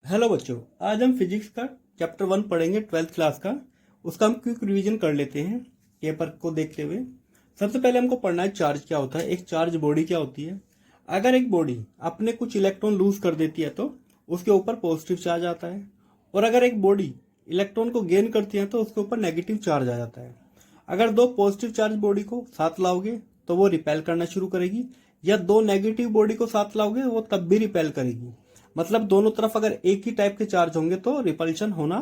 Hello बच्चों, आज हम फिजिक्स का चैप्टर 1 पढ़ेंगे 12th क्लास का। उसका हम क्विक रिवीजन कर लेते हैं पेपर को देखते हुए। सबसे पहले हमको पढ़ना है चार्ज क्या होता है, एक चार्ज बॉडी क्या होती है। अगर एक बॉडी अपने कुछ इलेक्ट्रॉन लूज कर देती है तो उसके ऊपर पॉजिटिव चार्ज आता है, और अगर एक बॉडी इलेक्ट्रॉन को गेन करती है तो उसके ऊपर नेगेटिव चार्ज आ जाता है। अगर दो पॉजिटिव चार्ज बॉडी को साथ लाओगे तो वो रिपेल करना शुरू करेगी, या दो नेगेटिव बॉडी को साथ लाओगे वो तब भी रिपेल करेगी। मतलब दोनों तरफ अगर एक ही टाइप के चार्ज होंगे तो रिपल्शन होना,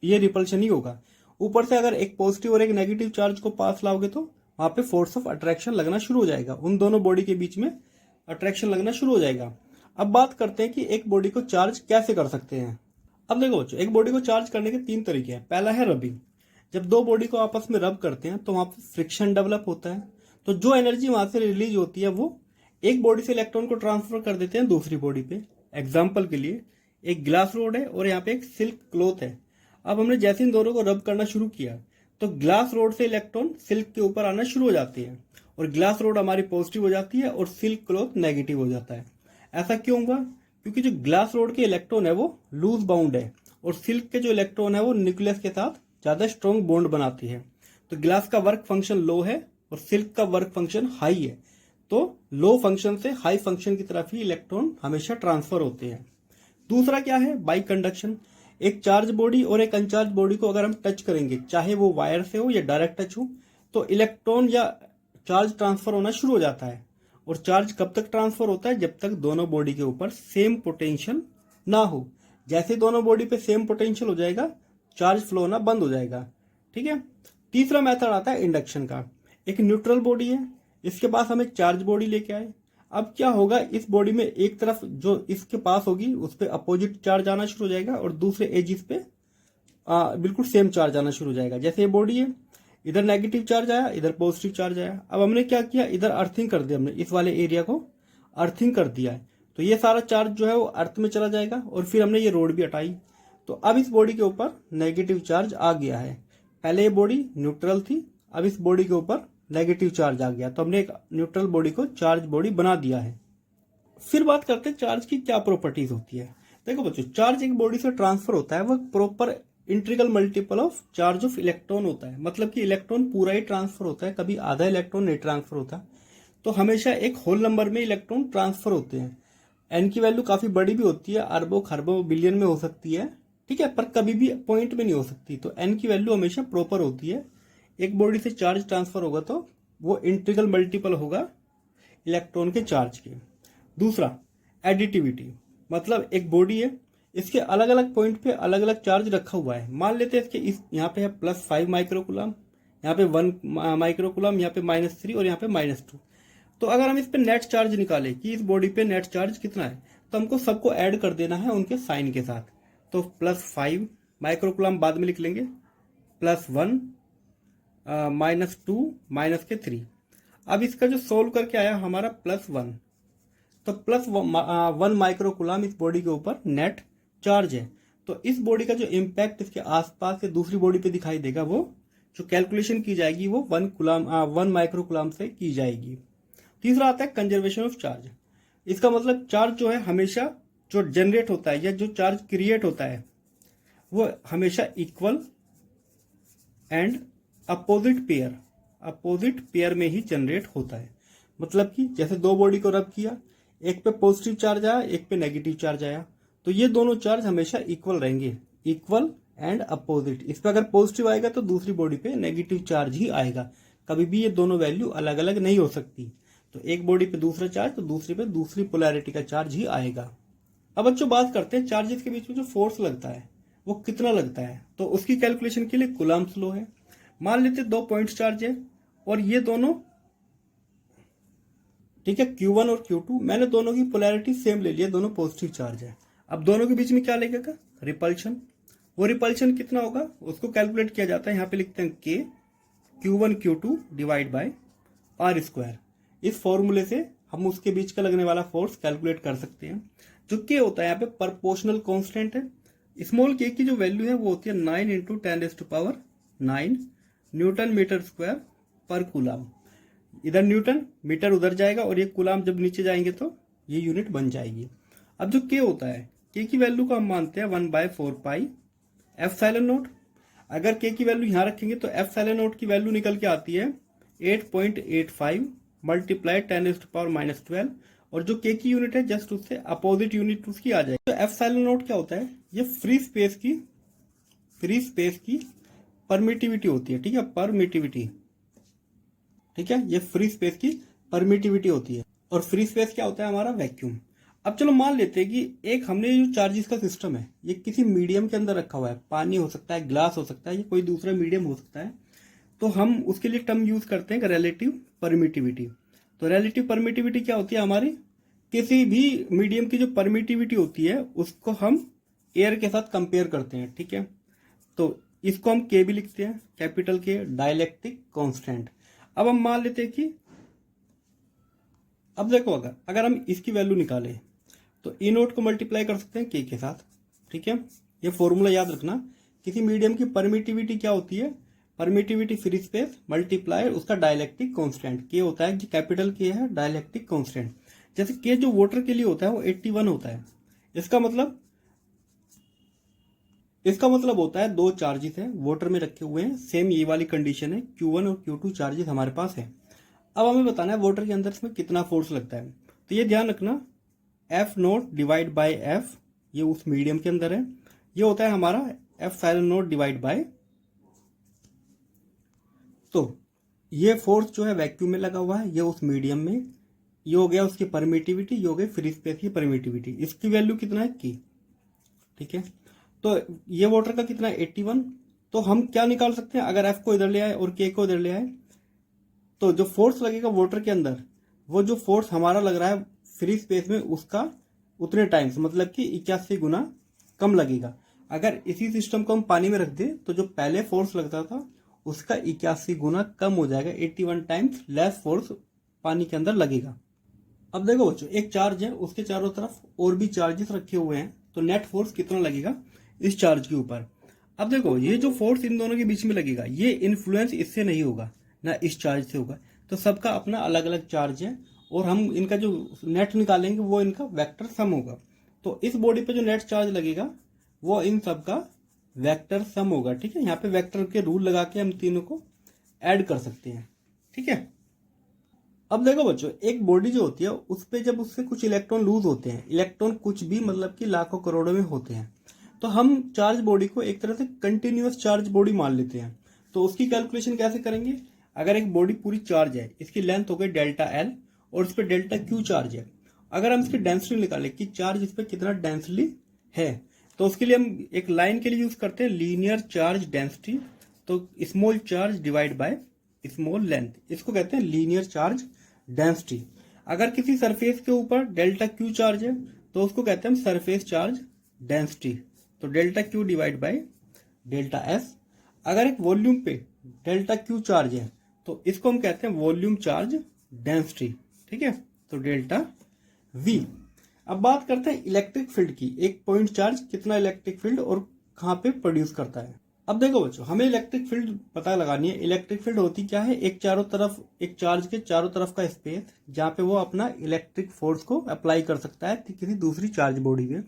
ये रिपल्शन ही होगा। ऊपर से अगर एक पॉजिटिव और एक नेगेटिव चार्ज को पास लाओगे तो वहां पे फोर्स ऑफ अट्रैक्शन लगना शुरू हो जाएगा, उन दोनों बॉडी के बीच में अट्रैक्शन लगना शुरू हो जाएगा। अब बात करते हैं कि एक बॉडी को चार्ज कैसे कर सकते हैं। अब देखो बच्चों, एक बॉडी को चार्ज करने के 3 तरीके हैं। पहला है रबिंग। जब दो बॉडी को आपस में रब करते हैं तो वहां पर फ्रिक्शन डेवलप होता है, तो जो एनर्जी वहां से रिलीज होती है वो एक बॉडी से इलेक्ट्रॉन को ट्रांसफर कर देते हैं दूसरी बॉडी पे। एग्जाम्पल के लिए एक ग्लास रोड है और यहाँ पे एक सिल्क क्लॉथ है। अब हमने जैसे इन दोनों को रब करना शुरू किया तो ग्लास रोड से इलेक्ट्रॉन सिल्क के ऊपर आना शुरू हो जाते हैं, और ग्लास रोड हमारी पॉजिटिव हो जाती है और सिल्क क्लॉथ नेगेटिव हो जाता है। ऐसा क्यों हुआ? क्योंकि जो ग्लास रोड के इलेक्ट्रॉन है वो लूज बाउंड है, और सिल्क के जो इलेक्ट्रॉन है वो न्यूक्लियस के साथ ज्यादा स्ट्रॉन्ग बॉन्ड बनाती है। तो ग्लास का वर्क फंक्शन लो है और सिल्क का वर्क फंक्शन हाई है, तो लो फंक्शन से हाई फंक्शन की तरफ ही इलेक्ट्रॉन हमेशा ट्रांसफर होते हैं। दूसरा क्या है? By conduction. एक चार्ज बॉडी और एक अनचार्ज बॉडी को अगर हम टच करेंगे, चाहे वो वायर से हो या डायरेक्ट टच हो, तो इलेक्ट्रॉन या चार्ज ट्रांसफर होना शुरू हो जाता है। और चार्ज कब तक ट्रांसफर होता है? जब तक दोनों बॉडी के ऊपर सेम पोटेंशियल ना हो। जैसे दोनों बॉडी पे सेम पोटेंशियल हो जाएगा, चार्ज फ्लो होना बंद हो जाएगा। ठीक है। तीसरा मेथड आता है इंडक्शन का। एक न्यूट्रल बॉडी है, इसके पास हम एक चार्ज बॉडी लेके आए। अब क्या होगा, इस बॉडी में एक तरफ जो इसके पास होगी उस पर अपोजिट चार्ज आना शुरू हो जाएगा, और दूसरे एजिस पे बिल्कुल सेम चार्ज आना शुरू हो जाएगा। जैसे ये बॉडी है, इधर नेगेटिव चार्ज आया, इधर पॉजिटिव चार्ज आया। अब हमने क्या किया, इधर अर्थिंग कर दिया, हमने इस वाले एरिया को अर्थिंग कर दिया है, तो ये सारा चार्ज जो है वो अर्थ में चला जाएगा। और फिर हमने ये रोड भी हटाई, तो अब इस बॉडी के ऊपर नेगेटिव चार्ज आ गया है। पहले ये बॉडी न्यूट्रल थी, अब इस बॉडी के ऊपर नेगेटिव चार्ज आ गया, तो हमने एक न्यूट्रल बॉडी को चार्ज बॉडी बना दिया है। फिर बात करते हैं चार्ज की क्या प्रॉपर्टीज होती है। देखो बच्चों, चार्ज एक बॉडी से ट्रांसफर होता है, वह proper integral multiple of charge of electron होता है। मतलब कि इलेक्ट्रॉन पूरा ही ट्रांसफर होता है, कभी आधा इलेक्ट्रॉन नहीं ट्रांसफर होता। तो हमेशा एक होल नंबर में इलेक्ट्रॉन ट्रांसफर होते हैं। एन की वैल्यू काफी बड़ी भी होती है, अरबों खरबों बिलियन में हो सकती है, ठीक है, पर कभी भी पॉइंट में नहीं हो सकती। तो एन की वैल्यू हमेशा प्रॉपर होती है। एक बॉडी से चार्ज ट्रांसफर होगा तो वो इंटीग्रल मल्टीपल होगा इलेक्ट्रॉन के चार्ज के। दूसरा एडिटिविटी, मतलब एक बॉडी है, इसके अलग अलग पॉइंट पे अलग अलग चार्ज रखा हुआ है। मान लेते हैं इसके यहाँ पे है +5 माइक्रोकुलम, यहाँ पे 1 माइक्रोकुलम, यहाँ पे -3 और यहाँ पे -2। तो अगर हम इस पे नेट चार्ज निकालें कि इस बॉडी पे नेट चार्ज कितना है, तो हमको सबको ऐड कर देना है उनके साइन के साथ। तो +5 माइक्रोकुलम बाद में लिख लेंगे, +1 -2 -3। अब इसका जो सोल्व करके आया हमारा +1, तो +1 माइक्रोकुलम इस बॉडी के ऊपर नेट चार्ज है। तो इस बॉडी का जो इम्पैक्ट इसके आसपास या दूसरी बॉडी पे दिखाई देगा, वो जो कैलकुलेशन की जाएगी वो 1 माइक्रोकुलम से की जाएगी। तीसरा आता है कंजर्वेशन ऑफ चार्ज। इसका मतलब चार्ज जो है हमेशा जो जनरेट होता है या जो चार्ज क्रिएट होता है वो हमेशा इक्वल एंड अपोजिट पेयर में ही जनरेट होता है। मतलब कि जैसे दो बॉडी को रब किया, एक पे पॉजिटिव चार्ज आया, एक पे नेगेटिव चार्ज आया, तो ये दोनों चार्ज हमेशा इक्वल रहेंगे, इक्वल एंड अपोजिट। इस पे अगर पॉजिटिव आएगा तो दूसरी बॉडी पे नेगेटिव चार्ज ही आएगा, कभी भी ये दोनों वैल्यू अलग अलग नहीं हो सकती। तो एक बॉडी पे दूसरा चार्ज तो दूसरी पे दूसरी पोलैरिटी का चार्ज ही आएगा। अब बच्चों बात करते हैं चार्जेस के बीच में जो फोर्स लगता है वो कितना लगता है। तो उसकी कैलकुलेशन के लिए कूलम्ब्स लॉ है। मान लेते 2 पॉइंट चार्ज है और ये दोनों, ठीक है, Q1 और Q2, मैंने दोनों की पोलैरिटी सेम ले लिया, दोनों पॉजिटिव चार्ज है। अब दोनों के बीच में क्या लगेगा? रिपल्शन। वो रिपल्शन कितना होगा उसको कैलकुलेट किया जाता है, यहाँ पे लिखते हैं K Q1 Q2 divide bye R²। इस फॉर्मूले से हम उसके बीच का लगने वाला फोर्स कैलकुलेट कर सकते हैं। जो K होता है यहाँ पे प्रोपोर्शनल कांस्टेंट है। स्मॉल k की जो वैल्यू है वो होती है 9 × 10⁹ न्यूटन मीटर स्क्वायर पर कूलम। इधर न्यूटन, मीटर उधर जाएगा और ये कूलम जब नीचे जाएंगे तो ये यूनिट बन जाएगी। अब जो k होता है के की वैल्यू को हम मानते हैं 1/4 एप्सिलॉन नॉट। अगर के की वैल्यू यहां रखेंगे तो एप्सिलॉन नॉट की वैल्यू निकल के आती है 8.85 मल्टीप्लाई 10⁻⁻12, और जो के की यूनिट है जस्ट उससे अपोजिट यूनिट उसकी आ जाएगी। तो एप्सिलॉन नॉट क्या होता है, ये फ्री स्पेस की परमिटिविटी होती है। ठीक है, परमिटिविटी, ठीक है, ये फ्री स्पेस की परमिटिविटी होती है। और फ्री स्पेस क्या होता है, हमारा वैक्यूम। अब चलो मान लेते हैं कि एक हमने जो चार्जेस का सिस्टम है ये किसी मीडियम के अंदर रखा हुआ है, पानी हो सकता है, ग्लास हो सकता है, या कोई दूसरा मीडियम हो सकता है। तो हम उसके लिए टर्म यूज करते हैं रिलेटिव परमिटिविटी। तो रिलेटिव परमिटिविटी क्या होती है हमारी, किसी भी मीडियम की जो परमिटिविटी होती है उसको हम एयर के साथ कंपेयर करते हैं। ठीक है, तो इसको हम के भी लिखते हैं, कैपिटल के, डाइलेक्ट्रिक कांस्टेंट। अब हम मान लेते हैं कि अब देखो अगर हम इसकी वैल्यू निकालें तो ई नोट को मल्टीप्लाई कर सकते हैं के साथ। ठीक है, ये फॉर्मूला याद रखना। किसी मीडियम की परमिटिविटी क्या होती है, परमिटिविटी फ्री स्पेस मल्टीप्लाई उसका डाइलेक्ट्रिक कांस्टेंट, के होता है, कैपिटल के है, डाइलेक्ट्रिक कांस्टेंट। जैसे के जो वाटर के लिए होता है वो 81 होता है। इसका मतलब होता है दो चार्जेस हैं वाटर में रखे हुए हैं, सेम ये वाली कंडीशन है, Q1 और Q2 चार्जेस हमारे पास है। अब हमें बताना है वाटर के अंदर इसमें कितना फोर्स लगता है। तो ये ध्यान रखना, F note divide by F, ये उस मीडियम के अंदर है, ये होता है हमारा एप्सिलॉन नोट डिवाइड बाय। तो ये फोर्स जो है वैक्यूम में लगा हुआ है, ये उस मीडियम में, ये हो गया उसकी परमिटिविटी, ये हो गई फ्री स्पेस की परमिटिविटी। इसकी वैल्यू कितना है की। ठीक है, तो ये वाटर का कितना है 81। तो हम क्या निकाल सकते हैं, अगर एफ को इधर ले आए और के को इधर ले आए तो जो फोर्स लगेगा वाटर के अंदर, वो जो फोर्स हमारा लग रहा है फ्री स्पेस में उसका उतने टाइम्स, मतलब कि 81 गुना कम लगेगा। अगर इसी सिस्टम को हम पानी में रख दें तो जो पहले फोर्स लगता था उसका 81 गुना कम हो जाएगा, 81 टाइम्स लेस फोर्स पानी के अंदर लगेगा। अब देखो बच्चों, एक चार्ज है, उसके चारों तरफ और भी चार्जेस रखे हुए हैं, तो नेट फोर्स कितना लगेगा इस चार्ज के ऊपर। अब देखो ये जो फोर्स इन दोनों के बीच में लगेगा ये इन्फ्लुएंस इससे नहीं होगा ना इस चार्ज से होगा, तो सबका अपना अलग अलग चार्ज है, और हम इनका जो नेट निकालेंगे वो इनका वेक्टर सम होगा। तो इस बॉडी पे जो नेट चार्ज लगेगा वो इन सब का वेक्टर सम होगा। ठीक है, यहाँ पे वेक्टर के रूल लगा के हम तीनों को ऐड कर सकते हैं। ठीक है, अब देखो बच्चों, एक बॉडी जो होती है उस पे जब उससे कुछ इलेक्ट्रॉन लूज होते हैं, इलेक्ट्रॉन कुछ भी मतलब कि लाखों करोड़ों में होते हैं, तो हम चार्ज बॉडी को एक तरह से कंटिन्यूअस चार्ज बॉडी मान लेते हैं। तो उसकी कैलकुलेशन कैसे करेंगे, अगर एक बॉडी पूरी चार्ज है, इसकी लेंथ हो गई डेल्टा एल और इस पर डेल्टा क्यू चार्ज है, अगर हम इसकी डेंसिटी निकालें कि चार्ज इस पर कितना डेंसली है, तो उसके लिए हम एक लाइन के लिए यूज करते हैं लीनियर चार्ज डेंसिटी। तो small charge divide by small length, इसको कहते हैं लीनियर चार्ज डेंसिटी। अगर किसी सरफेस के ऊपर डेल्टा क्यू चार्ज है तो उसको कहते हैं हम सरफेस चार्ज डेंसिटी, तो delta Q divide by delta S. अगर एक वॉल्यूम पे डेल्टा क्यू चार्ज है तो इसको हम कहते हैं वॉल्यूम चार्ज डेंसिटी। ठीक है, तो डेल्टा वी। अब बात करते हैं इलेक्ट्रिक फील्ड की, एक पॉइंट चार्ज कितना इलेक्ट्रिक फील्ड और कहां पे प्रोड्यूस करता है। अब देखो बच्चों, हमें इलेक्ट्रिक फील्ड पता लगानी है। इलेक्ट्रिक फील्ड होती क्या है, एक चार्ज के चारों तरफ का स्पेस जहां पे वो अपना इलेक्ट्रिक फोर्स को अप्लाई कर सकता है किसी दूसरी चार्ज बॉडी में,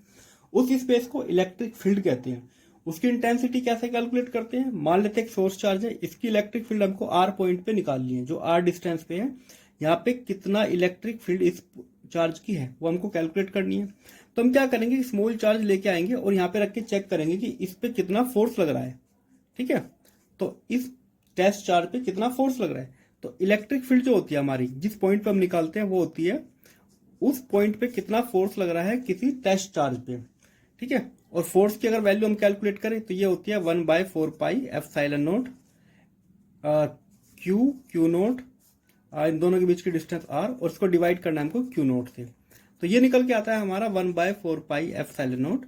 उस स्पेस को इलेक्ट्रिक फील्ड कहते हैं। उसकी इंटेंसिटी कैसे कैलकुलेट करते हैं, मान लेते हैं एक सोर्स चार्ज है, इसकी इलेक्ट्रिक फील्ड हमको आर पॉइंट पे निकालनी है, जो आर डिस्टेंस पे है, यहाँ पे कितना इलेक्ट्रिक फील्ड इस चार्ज की है वो हमको कैलकुलेट करनी है। तो हम क्या करेंगे, स्मॉल चार्ज लेके आएंगे और यहाँ पे रख के चेक करेंगे कि इस पे कितना फोर्स लग रहा है। ठीक है, तो इस टेस्ट चार्ज पे कितना फोर्स लग रहा है। तो इलेक्ट्रिक फील्ड जो होती है हमारी, जिस पॉइंट पे हम निकालते हैं वो होती है उस पॉइंट पे कितना फोर्स लग रहा है किसी टेस्ट चार्ज पे। ठीक है, और फोर्स की अगर वैल्यू हम कैलकुलेट करें तो ये होती है 1/4 एप्सिलॉन नोट क्यू नोट, इन दोनों के बीच की डिस्टेंस आर, और इसको डिवाइड करना है हमको क्यू नोट से। तो ये निकल के आता है हमारा 1/4 epsilon naught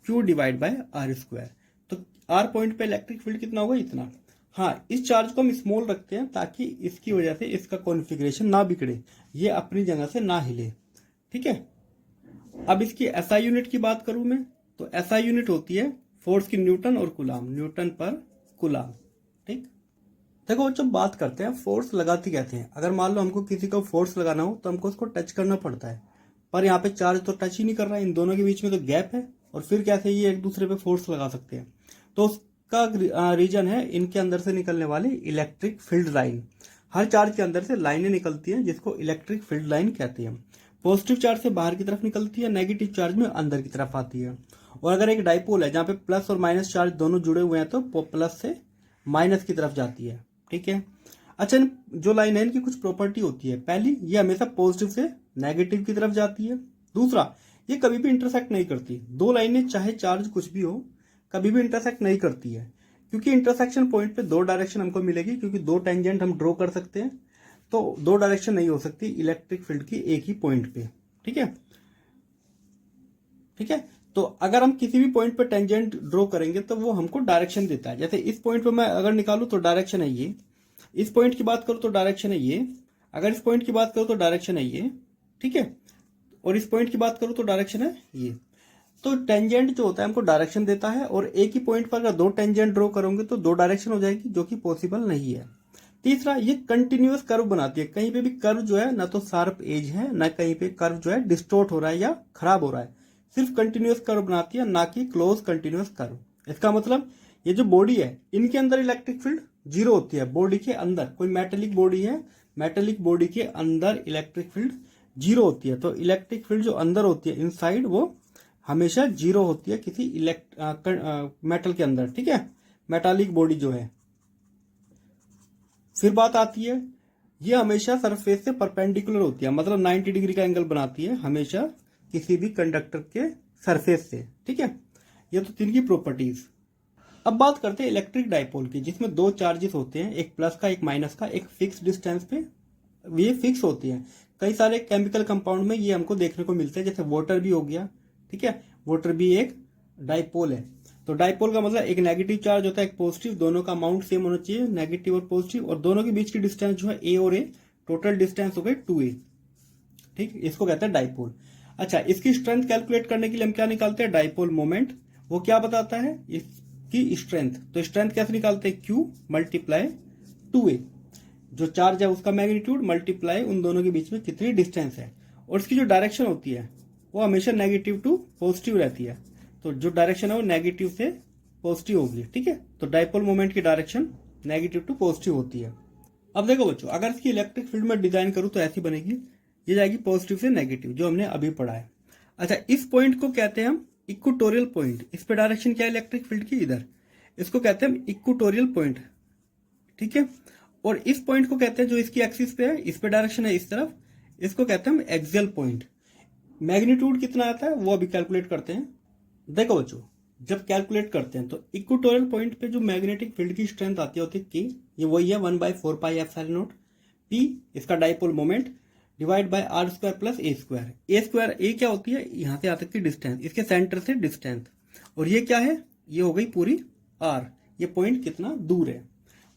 q divide by are square. तो आर पॉइंट पे इलेक्ट्रिक फील्ड कितना होगा, इतना। हाँ, इस चार्ज को हम स्मॉल रखते हैं ताकि इसकी वजह से इसका कॉन्फ़िगरेशन ना बिगड़े, ये अपनी जगह से ना हिले। ठीक है, अब इसकी एसआई यूनिट की बात करूं मैं, तो एसआई यूनिट होती है फोर्स की न्यूटन और कुलाम, न्यूटन पर कुलाम। ठीक, देखो जब बात करते हैं फोर्स लगाते कहते हैं, अगर मान लो हमको किसी को फोर्स लगाना हो तो हमको उसको टच करना पड़ता है, पर यहाँ पे चार्ज तो टच ही नहीं कर रहा है, इन दोनों के बीच में तो गैप है, और फिर कैसे ये एक दूसरे पे फोर्स लगा सकते हैं। तो उसका रीजन है इनके अंदर से निकलने वाली इलेक्ट्रिक फील्ड लाइन। हर चार्ज के अंदर से लाइनें निकलती हैं जिसको इलेक्ट्रिक फील्ड लाइन कहते हैं। पॉजिटिव चार्ज से बाहर की तरफ निकलती है, नेगेटिव चार्ज में अंदर की तरफ आती है। और अगर एक डाइपोल है जहां पे प्लस और माइनस चार्ज दोनों जुड़े हुए हैं तो प्लस से माइनस की तरफ जाती है। ठीक है। अच्छा, जो लाइन है इनकी कुछ प्रॉपर्टी होती है। पहली, ये हमेशा पॉजिटिव से नेगेटिव की तरफ जाती है। दूसरा, ये कभी भी इंटरसेक्ट नहीं करती। दो लाइनें चाहे चार्ज कुछ भी हो कभी भी इंटरसेक्ट नहीं करती है, क्योंकि इंटरसेक्शन पॉइंट पे दो डायरेक्शन हमको मिलेगी, क्योंकि दो टेंजेंट हम ड्रॉ कर सकते हैं, तो दो डायरेक्शन नहीं हो सकती इलेक्ट्रिक फील्ड की एक ही पॉइंट पे। ठीक है। ठीक है। तो अगर हम किसी भी पॉइंट पे टेंजेंट ड्रॉ करेंगे तो वो हमको डायरेक्शन देता है। जैसे इस पॉइंट पे मैं अगर निकालूं तो डायरेक्शन है ये, इस पॉइंट की बात करूं तो डायरेक्शन है ये, अगर इस पॉइंट की बात करूं तो डायरेक्शन है ये। ठीक है। और इस पॉइंट की बात करूं तो डायरेक्शन है ये। तो टेंजेंट जो होता है हमको डायरेक्शन देता है, और एक ही पॉइंट पर अगर दो टेंजेंट ड्रॉ करोगे तो दो डायरेक्शन हो जाएगी, जो कि पॉसिबल नहीं है। तीसरा, ये कंटिन्यूअस कर्व बनाती है। कहीं पे भी कर्व जो है ना तो शार्प एज है, ना कहीं पे कर्व जो है डिस्टोर्ट हो रहा है या खराब हो रहा है। सिर्फ कंटिन्यूअस कर्व बनाती है, ना कि क्लोज कंटिन्यूअस कर्व। इसका मतलब ये जो बॉडी है इनके अंदर इलेक्ट्रिक फील्ड जीरो होती है। बॉडी के अंदर कोई मेटेलिक बॉडी है, मेटेलिक बॉडी के अंदर इलेक्ट्रिक फील्ड जीरो होती है। तो इलेक्ट्रिक फील्ड जो अंदर होती है इनसाइड, वो हमेशा जीरो होती है किसी मेटल के अंदर। ठीक है, मेटालिक बॉडी जो है। फिर बात आती है, ये हमेशा सरफेस से परपेंडिकुलर होती है, मतलब 90 डिग्री का एंगल बनाती है हमेशा किसी भी कंडक्टर के सरफेस से। ठीक है। ये तो तीन की प्रॉपर्टीज। अब बात करते हैं इलेक्ट्रिक डाइपोल की, जिसमें दो चार्जेस होते हैं, एक प्लस का एक माइनस का, एक फिक्स डिस्टेंस पे ये फिक्स होती है। कई सारे केमिकल कंपाउंड में ये हमको देखने को मिलते हैं, जैसे वाटर भी हो गया। ठीक है, वाटर भी एक डाइपोल है। तो डाइपोल का मतलब एक नेगेटिव चार्ज होता है, एक पॉजिटिव, दोनों का अमाउंट सेम होना चाहिए, नेगेटिव और पॉजिटिव, और दोनों के बीच की डिस्टेंस जो है ए और ए, टोटल डिस्टेंस हो गई 2a। ठीक, इसको कहते हैं डाइपोल। अच्छा, इसकी स्ट्रेंथ कैलकुलेट करने के लिए हम क्या निकालते हैं, डाइपोल मोमेंट। वो क्या बताता है, इसकी स्ट्रेंथ। तो स्ट्रेंथ कैसे निकालते हैं, Q मल्टीप्लाई 2a, जो चार्ज है उसका मैग्नीट्यूड मल्टीप्लाई उन दोनों के बीच में कितनी डिस्टेंस है। और इसकी जो डायरेक्शन होती है वो हमेशा नेगेटिव टू पॉजिटिव रहती है। तो जो डायरेक्शन है वो नेगेटिव से पॉजिटिव होगी। ठीक है, तो डाइपोल मोमेंट की डायरेक्शन नेगेटिव टू पॉजिटिव होती है। अब देखो बच्चों, अगर इसकी इलेक्ट्रिक फील्ड में डिजाइन करूं तो ऐसी बनेगी, ये जाएगी पॉजिटिव से नेगेटिव, जो हमने अभी पढ़ा है। अच्छा, इस पॉइंट को कहते हैं हम इक्वेटोरियल पॉइंट। इस पे डायरेक्शन क्या है इलेक्ट्रिक फील्ड की, इधर। इसको कहते हैं हम इक्वेटोरियल पॉइंट। ठीक है। और इस पॉइंट को कहते हैं, जो इसकी एक्सिस पे है, इस पे डायरेक्शन है इस तरफ, इसको कहते हैं हम एक्सियल पॉइंट। मैग्नीट्यूड कितना आता है वो अभी कैलकुलेट करते हैं। देखो बच्चों, जब कैलकुलेट करते हैं तो इक्वेटोरियल पॉइंट पे जो मैग्नेटिक फील्ड की स्ट्रेंथ आती होती है के, ये वही है 1/4πε0 पी, इसका dipole moment, divide by are square plus a square. A square a क्या होती है, यहां से यहां तक की डिस्टेंस, इसके सेंटर से डिस्टेंस। और ये क्या है, ये हो गई पूरी आर, ये पॉइंट कितना दूर है।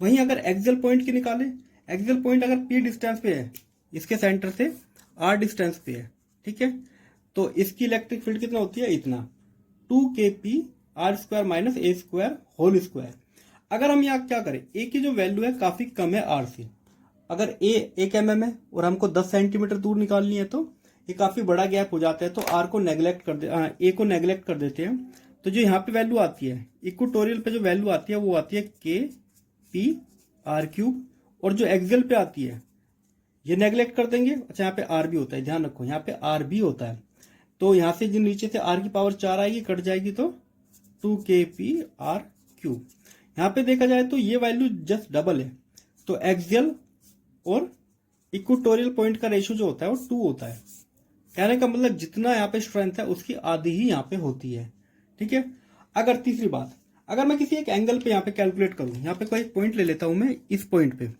वहीं अगर एक्सियल पॉइंट की निकाले, एक्सियल पॉइंट अगर पी डिस्टेंस पे है, इसके सेंटर से आर डिस्टेंस पे है। ठीक है, तो इसकी इलेक्ट्रिक फील्ड कितना होती है, इतना 2kp r square minus a square whole square. अगर हम यहाँ क्या करें, ए की जो वैल्यू है काफी कम है आर से। अगर ए 1 mm है और हमको 10 सेंटीमीटर दूर निकालनी है तो ये काफी बड़ा गैप हो जाता है, तो आर को नेग्लेक्ट कर ए को नेग्लेक्ट कर देते हैं। तो जो यहाँ पे वैल्यू आती है इक्वेटोरियल पे, जो वैल्यू आती है वो आती है kp r³, और जो एक्सियल पे आती है ये नेग्लेक्ट कर देंगे। अच्छा, यहाँ पे आर भी होता है, ध्यान रखो, यहाँ पे आर भी होता है। तो यहां से जो नीचे से आर की पावर 4 आएगी, कट जाएगी, तो 2kp r³। यहां पे देखा जाए तो ये वैल्यू जस्ट डबल है। तो एक्सियल और इक्वेटोरियल पॉइंट का रेशियो जो होता है वो 2 होता है। कहने का मतलब जितना यहाँ पे स्ट्रेंथ है उसकी आधी ही यहाँ पे होती है। ठीक है। अगर तीसरी बात, अगर मैं किसी एक एंगल पे यहाँ पे कैलकुलेट करूं, यहाँ पे कोई एक पॉइंट ले लेता हूं मैं, इस पॉइंट पे,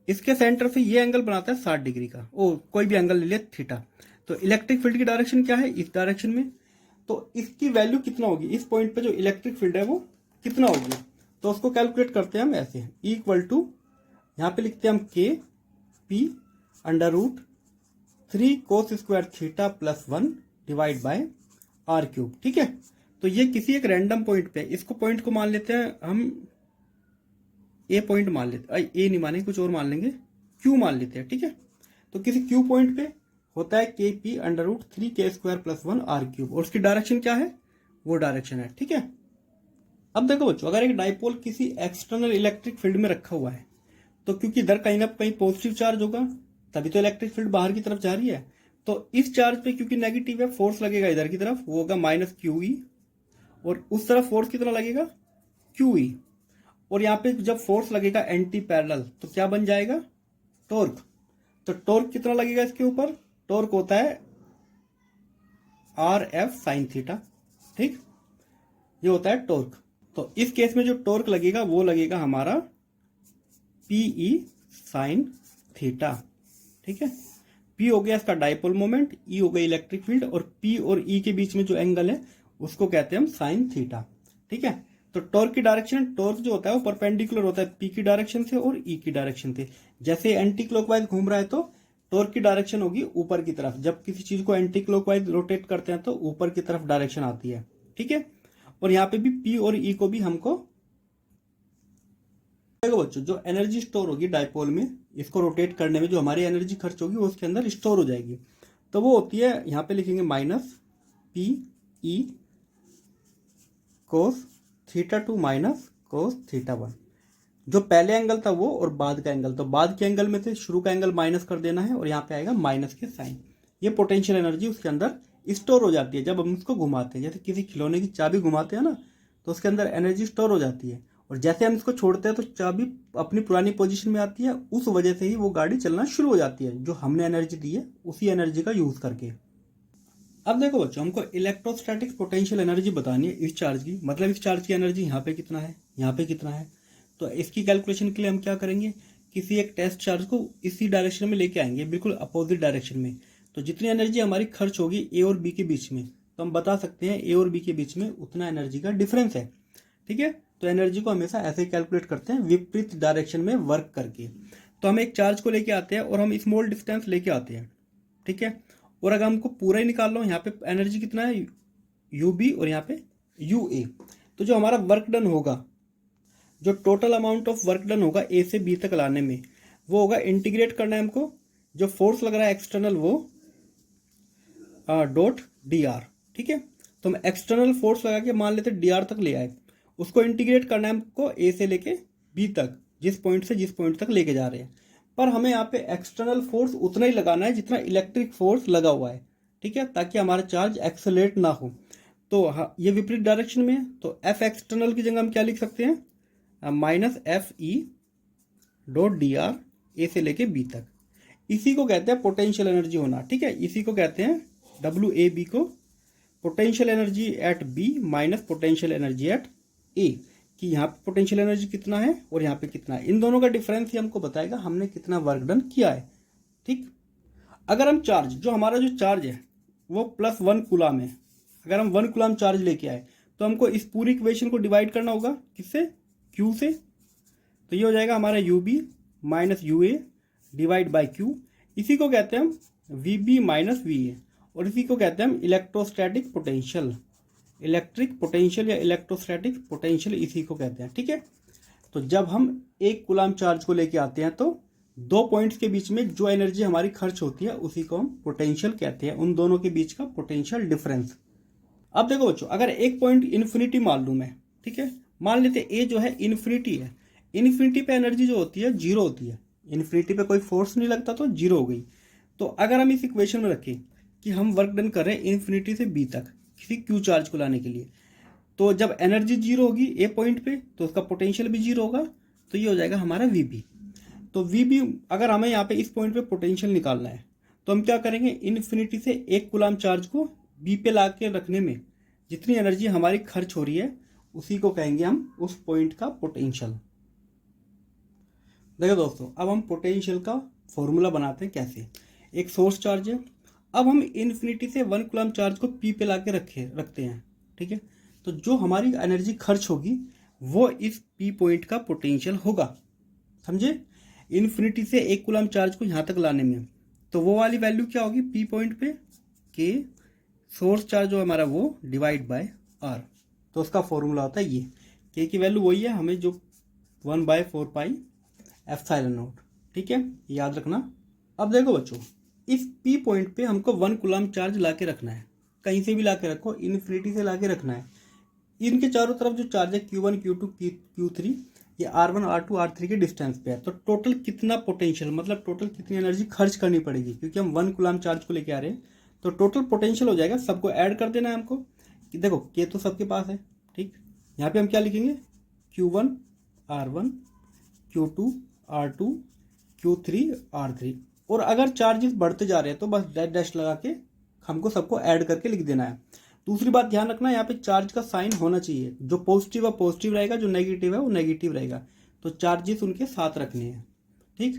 इसके सेंटर से ये एंगल बनाता है 60 डिग्री का, ओ कोई भी एंगल ले लिया थीटा। तो इलेक्ट्रिक फील्ड की डायरेक्शन क्या है, इस डायरेक्शन में। तो इसकी वैल्यू कितना होगी, इस पॉइंट पे जो इलेक्ट्रिक फील्ड है वो कितना होगी। तो उसको कैलकुलेट करते हैं हम ऐसे, इक्वल टू, यहाँ पे लिखते हैं हम kp √3 cos square theta plus 1 divide by r³। ठीक है। तो ये किसी एक रैंडम पॉइंट पे, इसको पॉइंट को मान लेते हैं हम ए पॉइंट मान लेते हैं, ए नहीं मानेंगे, कुछ और मान लेंगे, क्यू मान लेते हैं। ठीक है। तो किसी क्यू पॉइंट पे होता है kp √3 k² + 1 r³, और उसकी डायरेक्शन क्या है, वो डायरेक्शन है, ठीक है। अब देखो बच्चों, अगर एक डाइपोल किसी एक्सटर्नल इलेक्ट्रिक फील्ड में रखा हुआ है तो क्योंकि इधर कहीं ना कहीं पॉजिटिव चार्ज होगा, तभी तो इलेक्ट्रिक फील्ड बाहर की तरफ जा रही है। तो इस चार्ज पे क्योंकि नेगेटिव है, फोर्स लगेगा इधर की तरफ, वो होगा माइनस क्यू ई, और उस तरफ फोर्स कितना लगेगा, क्यू ई। और यहाँ पे जब फोर्स लगेगा एंटी पैरेलल तो क्या बन जाएगा, टॉर्क। तो टॉर्क कितना लगेगा इसके ऊपर, टॉर्क होता है आर एफ साइन थीटा, ठीक, ये होता है टॉर्क। तो इस केस में जो टॉर्क लगेगा वो लगेगा हमारा पीई साइन थीटा, ठीक है। पी हो गया इसका डाइपोल मोमेंट, ई हो गई इलेक्ट्रिक फील्ड, और पी और ई के बीच में जो एंगल है उसको कहते हैं हम साइन थीटा, ठीक है। तो टॉर्क की डायरेक्शन, टॉर्क जो होता है वो परपेंडिकुलर होता है पी की डायरेक्शन से और ई की डायरेक्शन से। जैसे एंटी क्लॉकवाइज घूम रहा है तो टॉर्क की डायरेक्शन होगी ऊपर की तरफ, जब किसी चीज को एंटी क्लॉकवाइज रोटेट करते हैं तो ऊपर की तरफ डायरेक्शन आती है, ठीक है। और यहाँ पे भी पी और ई को भी हमको, देखो बच्चों, जो एनर्जी स्टोर होगी डाइपोल में, इसको रोटेट करने में जो हमारी एनर्जी खर्च होगी वो उसके अंदर स्टोर हो जाएगी। तो वो होती है, यहाँ पे लिखेंगे minus P E cos theta two minus cos theta one. जो पहले एंगल था वो और बाद का एंगल, तो बाद के एंगल में से शुरू का एंगल माइनस कर देना है और यहाँ पे आएगा माइनस के साइन। ये पोटेंशियल एनर्जी उसके अंदर स्टोर हो जाती है जब हम उसको घुमाते हैं। जैसे किसी खिलौने की चाबी घुमाते हैं ना, तो उसके अंदर एनर्जी स्टोर हो जाती है, और जैसे हम इसको छोड़ते हैं तो चाबी अपनी पुरानी पोजीशन में आती है। उस वजह से ही वो गाड़ी चलना शुरू हो जाती है, जो हमने एनर्जी दी है उसी एनर्जी का यूज करके। अब देखो बच्चों, हमको इलेक्ट्रोस्टैटिक पोटेंशियल एनर्जी बतानी है इस चार्ज की, मतलब इस चार्ज की एनर्जी यहाँ पे कितना है, यहाँ पे कितना है। तो इसकी कैलकुलेशन के लिए हम क्या करेंगे, किसी एक टेस्ट चार्ज को इसी डायरेक्शन में लेके आएंगे, बिल्कुल अपोजिट डायरेक्शन में। तो जितनी एनर्जी हमारी खर्च होगी ए और बी के बीच में, तो हम बता सकते हैं ए और बी के बीच में उतना एनर्जी का डिफरेंस है, ठीक है। तो एनर्जी को हमेशा ऐसे कैलकुलेट करते हैं, विपरीत डायरेक्शन में वर्क करके। तो हम एक चार्ज को लेके आते हैं और हम स्मॉल डिस्टेंस लेके आते हैं, ठीक है। और अगर हमको पूरा ही निकाल लो, यहाँ पे एनर्जी कितना है यू बी और यहाँ पे यू ए। तो जो हमारा वर्क डन होगा, जो total amount of work done होगा ए से बी तक लाने में, वो होगा, इंटीग्रेट करना है हमको, जो फोर्स लग रहा है एक्सटर्नल वो डॉट डी आर, ठीक है। तो हम एक्सटर्नल फोर्स लगा के मान लेते डी आर तक ले आए, उसको इंटीग्रेट करना है हमको ए से लेके बी तक, जिस पॉइंट तक लेके जा रहे हैं। पर हमें यहाँ पे एक्सटर्नल फोर्स उतना ही लगाना है जितना इलेक्ट्रिक फोर्स लगा हुआ है, ठीक है, ताकि हमारा चार्ज एक्सेलरेट ना हो। तो हाँ, ये विपरीत डायरेक्शन में है, तो एफ एक्सटर्नल की जगह हम क्या लिख सकते हैं, minus F E dot d r A से लेके बी तक। इसी को कहते हैं पोटेंशियल एनर्जी होना, ठीक है। इसी को कहते हैं डब्ल्यू ए बी को, potential energy at B minus potential energy at A, कि यहाँ पे पोटेंशियल एनर्जी कितना है और यहाँ पे कितना है। इन दोनों का डिफरेंस ही हमको बताएगा हमने कितना वर्क डन किया है, ठीक। अगर हम चार्ज, जो हमारा जो चार्ज है वो +1 कूलाम है, अगर हम 1 कूलाम चार्ज लेके आए तो हमको इस पूरी इक्वेशन को डिवाइड करना होगा, किससे, क्यू से। तो ये हो जाएगा हमारा U B minus U A divide by Q. इसी को कहते हैं हम V B minus V A, और इसी को कहते हैं हम इलेक्ट्रोस्टैटिक पोटेंशियल, इलेक्ट्रिक पोटेंशियल या इलेक्ट्रोस्टैटिक पोटेंशियल इसी को कहते हैं, ठीक है। तो जब हम 1 कूलाम चार्ज को लेके आते हैं तो 2 पॉइंट्स के बीच में जो एनर्जी हमारी खर्च होती है उसी को हम पोटेंशियल कहते हैं, उन दोनों के बीच का पोटेंशियल डिफरेंस। अब देखो बच्चों, अगर एक पॉइंट इन्फिनिटी मान लूँ मैं, ठीक है, मान लेते ए जो है इन्फिनिटी है, इन्फिनिटी पे एनर्जी जो होती है जीरो होती है, इन्फिनिटी पे कोई फोर्स नहीं लगता तो जीरो हो गई। तो अगर हम इस इक्वेशन में रखें कि हम वर्क डन कर रहे हैं इन्फिनिटी से बी तक किसी क्यू चार्ज को लाने के लिए, तो जब एनर्जी जीरो होगी ए पॉइंट पे तो उसका पोटेंशियल भी जीरो होगा, तो ये हो जाएगा हमारा वी बी। तो वी बी, अगर हमें यहाँ पे इस पॉइंट पे पोटेंशियल निकालना है तो हम क्या करेंगे, इन्फिनिटी से 1 कूलाम चार्ज को बी पे ला के रखने में जितनी एनर्जी हमारी खर्च हो रही है उसी को कहेंगे हम उस पॉइंट का पोटेंशियल। देखो दोस्तों, अब हम पोटेंशियल का फॉर्मूला बनाते हैं कैसे। एक सोर्स चार्ज है, अब हम इन्फिनिटी से 1 कूलाम चार्ज को पी पे ला के रखते हैं, ठीक है। तो जो हमारी एनर्जी खर्च होगी वो इस पी पॉइंट का पोटेंशियल होगा, समझे। इन्फिनिटी से 1 कूलाम चार्ज को यहाँ तक लाने में तो वो वाली वैल्यू क्या होगी पी पॉइंट पे, के सोर्स चार्ज जो हमारा वो डिवाइड बाय आर। तो उसका फॉर्मूला होता है ये, के की वैल्यू वही है हमें जो 1/4 पाई एप्सिलॉन नॉट, ठीक है, याद रखना। अब देखो बच्चों, इस पी पॉइंट पे हमको 1 कूलाम चार्ज ला के रखना है, कहीं से भी ला के रखो, इन्फिनिटी से ला के रखना है। इनके चारों तरफ जो चार्ज है Q1 Q2 Q3 ये R1 R2 R3 के डिस्टेंस पे है। तो टोटल कितना पोटेंशियल मतलब टोटल कितनी एनर्जी खर्च करनी पड़ेगी, क्योंकि हम 1 कूलम चार्ज को लेके आ रहे हैं। तो टोटल पोटेंशियल हो जाएगा, सबको ऐड कर देना है हमको कि देखो K तो सबके पास है, ठीक। यहाँ पे हम क्या लिखेंगे, Q1 R1 Q2 R2 Q3 R3। और अगर चार्जेस बढ़ते जा रहे हैं तो बस डैश डैश लगा के हमको सबको ऐड करके लिख देना है। दूसरी बात ध्यान रखना, यहाँ पे चार्ज का साइन होना चाहिए, जो पॉजिटिव है पॉजिटिव रहेगा, जो नेगेटिव है वो नेगेटिव रहेगा। तो चार्जेस उनके साथ रखने हैं, ठीक।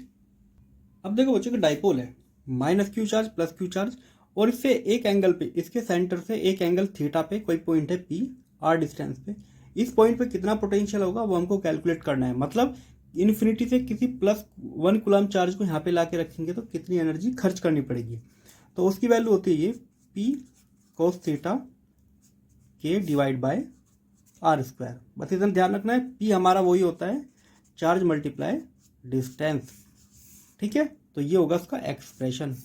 अब देखो बच्चों, डाइपोल है, minus Q charge plus Q charge, और इससे एक एंगल पे, इसके सेंटर से एक एंगल थीटा पे कोई पॉइंट है P R डिस्टेंस पे, इस पॉइंट पे कितना पोटेंशियल होगा वो हमको कैलकुलेट करना है। मतलब इन्फिनिटी से किसी +1 कूलम चार्ज को यहाँ पे ला के रखेंगे तो कितनी एनर्जी खर्च करनी पड़ेगी। तो उसकी वैल्यू होती है ये P cos theta K divide by R²। बस इतना ध्यान रखना है, P हमारा वही होता है चार्ज मल्टीप्लाई डिस्टेंस, ठीक है। तो ये होगा उसका एक्सप्रेशन।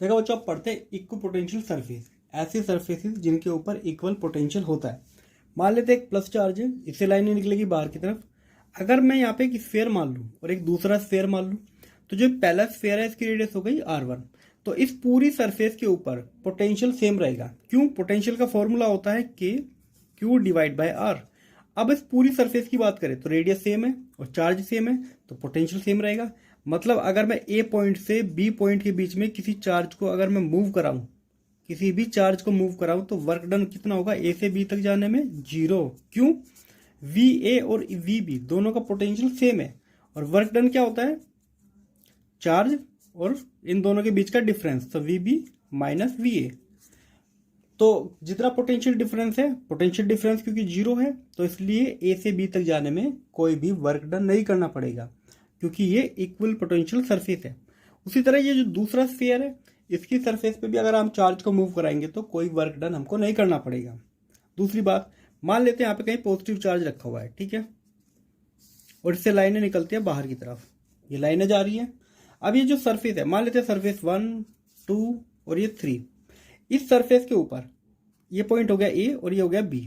देखो बच्चों, आप पढ़ते हैं इक्व पोटेंशियल सरफेस, ऐसी सरफेसेस जिनके ऊपर इक्वल पोटेंशियल होता है। मान लेते एक प्लस चार्ज है, इससे लाइन निकलेगी बाहर की तरफ। अगर मैं यहाँ पे एक स्फीयर मान लूँ और एक दूसरा स्फीयर मान लूँ, तो जो पहला स्फीयर है इसकी रेडियस हो गई R1। तो इस पूरी सरफेस के ऊपर पोटेंशियल सेम रहेगा। क्यों? पोटेंशियल का फॉर्मूला होता है Q डिवाइड बाय R। अब इस पूरी सरफेस की बात करें तो रेडियस सेम है और चार्ज सेम है, तो पोटेंशियल सेम रहेगा। मतलब अगर मैं A पॉइंट से B पॉइंट के बीच में किसी चार्ज को अगर मैं मूव कराऊं, किसी भी चार्ज को मूव कराऊं, तो वर्क डन कितना होगा A से B तक जाने में? 0। क्यों? VA और VB दोनों का पोटेंशियल सेम है, और वर्क डन क्या होता है? चार्ज और इन दोनों के बीच का डिफरेंस, तो VB माइनस VA। तो जितना पोटेंशियल डिफरेंस है, पोटेंशियल डिफरेंस क्योंकि 0 है, तो इसलिए A से B तक जाने में कोई भी वर्क डन नहीं करना पड़ेगा, क्योंकि ये इक्वल पोटेंशियल सरफेस है। उसी तरह ये जो दूसरा स्फीयर है, इसकी सरफेस पे भी अगर हम चार्ज को मूव कराएंगे तो कोई वर्क डन हमको नहीं करना पड़ेगा। दूसरी बात, मान लेते हैं यहाँ पे कहीं पॉजिटिव चार्ज रखा हुआ है, ठीक है, और इससे लाइनें निकलती है बाहर की तरफ, ये लाइनें जा रही है। अब ये जो सरफेस है, मान लेते हैं सरफेस 1 2 और ये 3, इस सरफेस के ऊपर ये पॉइंट हो गया A और ये हो गया B।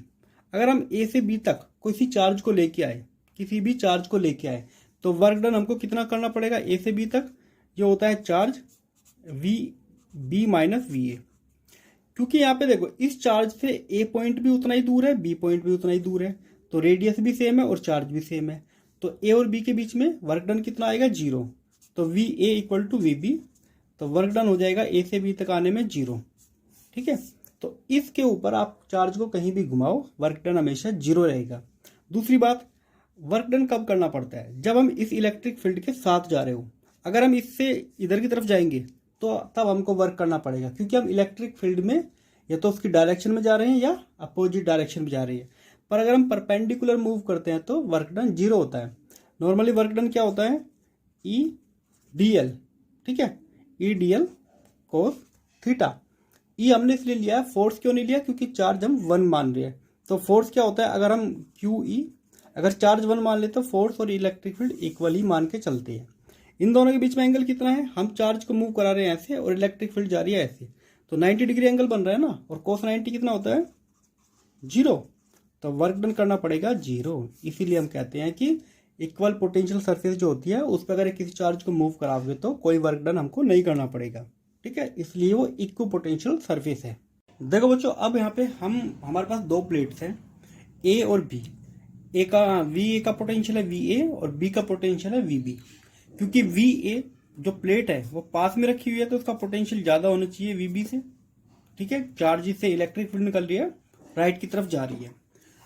अगर हम A से B तक किसी चार्ज को लेके आए, किसी भी चार्ज को लेके आए, तो वर्क डन हमको कितना करना पड़ेगा A से B तक? ये होता है चार्ज VB माइनस VA। क्योंकि यहाँ पे देखो, इस चार्ज से A पॉइंट भी उतना ही दूर है, B पॉइंट भी उतना ही दूर है, तो रेडियस भी सेम है और चार्ज भी सेम है। तो A और B के बीच में वर्क डन कितना आएगा? 0। तो VA इक्वल टू VB, तो वर्क डन हो जाएगा A से B तक आने में 0, ठीक है। तो इसके ऊपर आप चार्ज को कहीं भी घुमाओ, वर्क डन हमेशा 0 रहेगा। दूसरी बात, वर्क डन कब करना पड़ता है? जब हम इस इलेक्ट्रिक फील्ड के साथ जा रहे हो। अगर हम इससे इधर की तरफ जाएंगे तो तब हमको वर्क करना पड़ेगा, क्योंकि हम इलेक्ट्रिक फील्ड में या तो उसकी डायरेक्शन में जा रहे हैं या अपोजिट डायरेक्शन में जा रही है। पर अगर हम परपेंडिकुलर मूव करते हैं तो वर्क डन 0 होता है। नॉर्मली वर्क डन क्या होता है? EDL, ठीक है, EDL कोस थीटा। ई हमने इसलिए लिया है, फोर्स क्यों नहीं लिया? क्योंकि चार्ज हम 1 मान रहे हैं। तो फोर्स क्या होता है? अगर हम QE, अगर चार्ज 1 मान ले तो फोर्स और इलेक्ट्रिक फील्ड इक्वल ही मान के चलते हैं। इन दोनों के बीच में एंगल कितना है? हम चार्ज को मूव करा रहे हैं ऐसे और इलेक्ट्रिक फील्ड जा रही है ऐसे, तो 90 डिग्री एंगल बन रहा है ना, और cos 90 कितना होता है? 0। तो वर्क डन करना पड़ेगा 0। इसीलिए हम कहते हैं कि इक्वल पोटेंशियल सरफेस जो होती है उस पर अगर किसी चार्ज को मूव कराओगे तो कोई वर्क डन हमको नहीं करना पड़ेगा, ठीक है, इसलिए वो इक्व पोटेंशियल सरफेस है। देखो बच्चों, अब यहाँ पे हमारे पास 2 प्लेट्स हैं, A और B। A का VA का पोटेंशियल है VA और B का पोटेंशियल है VB। क्योंकि VA जो प्लेट है वो पास में रखी हुई है तो उसका पोटेंशियल ज्यादा होना चाहिए VB से, ठीक है। चार्ज से इलेक्ट्रिक फील्ड निकल रही है, राइट की तरफ जा रही है।